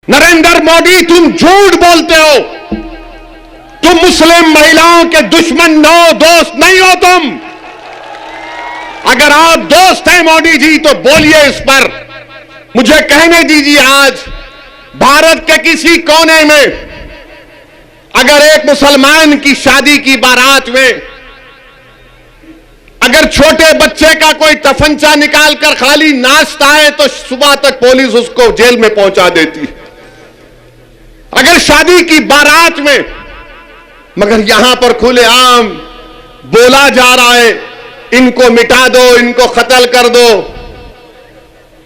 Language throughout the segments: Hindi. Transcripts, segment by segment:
नरेंद्र मोदी, तुम झूठ बोलते हो। तुम मुस्लिम महिलाओं के दुश्मन नो, दोस्त नहीं हो तुम। अगर आप दोस्त हैं मोदी जी तो बोलिए इस पर। मुझे कहने दीजिए, आज भारत के किसी कोने में अगर एक मुसलमान की शादी की बारात में अगर छोटे बच्चे का कोई तफंचा निकालकर खाली नाचता है तो सुबह तक पुलिस उसको जेल में पहुंचा देती है। अगर शादी की बारात में, मगर यहां पर खुलेआम बोला जा रहा है इनको मिटा दो, इनको कत्ल कर दो,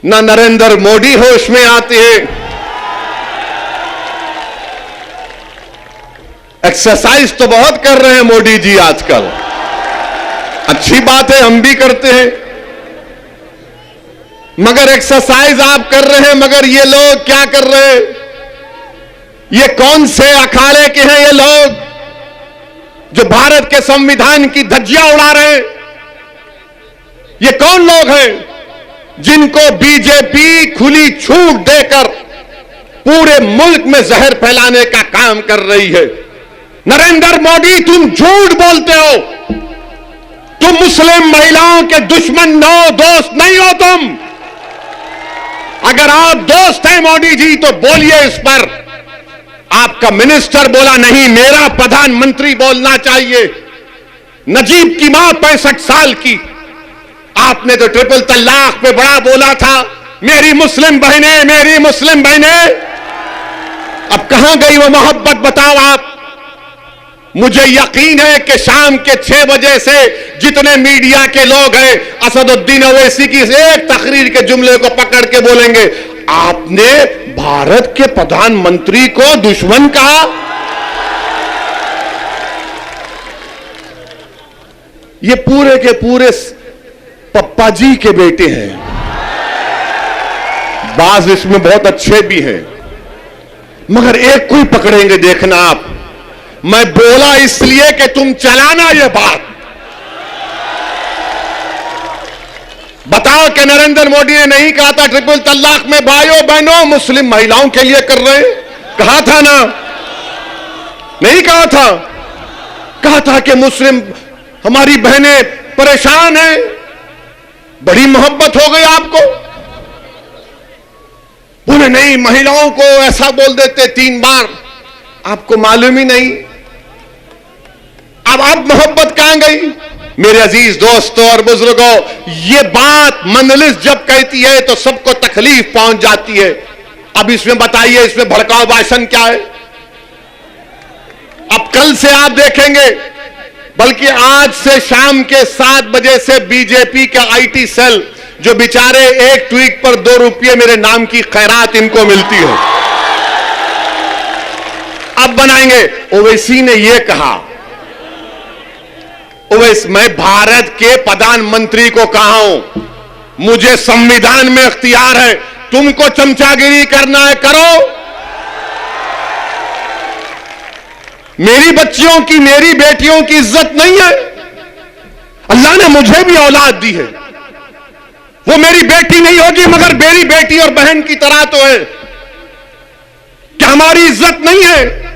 ना नरेंद्र मोदी होश में आते हैं। एक्सरसाइज तो बहुत कर रहे हैं मोदी जी आजकल, अच्छी बात है, हम भी करते हैं, मगर एक्सरसाइज आप कर रहे हैं, मगर ये लोग क्या कर रहे हैं? ये कौन से अखाड़े के हैं ये लोग जो भारत के संविधान की धज्जियां उड़ा रहे हैं? ये कौन लोग हैं जिनको बीजेपी खुली छूट देकर पूरे मुल्क में जहर फैलाने का काम कर रही है? नरेंद्र मोदी, तुम झूठ बोलते हो। तुम मुस्लिम महिलाओं के दुश्मन नो, दोस्त नहीं हो तुम। अगर आप दोस्त हैं मोदी जी तो बोलिए इस पर। आपका मिनिस्टर बोला नहीं, मेरा प्रधानमंत्री बोलना चाहिए। नजीब की मां 65 साल की, आपने तो ट्रिपल तलाक पे बड़ा बोला था, मेरी मुस्लिम बहनें, मेरी मुस्लिम बहनें। अब कहां गई वो मोहब्बत बताओ आप? मुझे यकीन है कि शाम के 6 बजे से जितने मीडिया के लोग हैं असदुद्दीन ओवैसी की एक तकरीर के जुमले को पकड़ के बोलेंगे, आपने भारत के प्रधानमंत्री को दुश्मन कहा। ये पूरे के पूरे पप्पा जी के बेटे हैं, बाज इसमें बहुत अच्छे भी हैं, मगर एक कोई पकड़ेंगे देखना आप। मैं बोला इसलिए कि तुम चलाना ये बात। बताओ कि नरेंद्र मोदी ने नहीं कहा था ट्रिपल तलाक में भाइयों बहनों मुस्लिम महिलाओं के लिए कर रहे हैं? कहा था ना? नहीं कहा था? कहा था कि मुस्लिम हमारी बहनें परेशान हैं। बड़ी मोहब्बत हो गई आपको। उन्हें नहीं, महिलाओं को ऐसा बोल देते 3 बार, आपको मालूम ही नहीं। अब मोहब्बत कहां गई? मेरे अजीज दोस्तों और बुजुर्गों, ये बात मंजलिस जब कहती है तो सबको तकलीफ पहुंच जाती है। अब इसमें बताइए, इसमें भड़काऊ भाषण क्या है? अब कल से आप देखेंगे, बल्कि आज से शाम के 7 बजे से बीजेपी का आईटी सेल, जो बेचारे एक ट्वीट पर 2 रुपये मेरे नाम की खैरात इनको मिलती है, अब बनाएंगे। ओवैसी ने यह कहा, ओवैसी, मैं भारत के प्रधानमंत्री को कहा हूं, मुझे संविधान में इख्तियार है, तुमको चमचागिरी करना है करो। मेरी बच्चियों की, मेरी बेटियों की इज्जत नहीं है? अल्लाह ने मुझे भी औलाद दी है, वो मेरी बेटी नहीं होगी मगर मेरी बेटी और बहन की तरह तो है। क्या हमारी इज्जत नहीं है?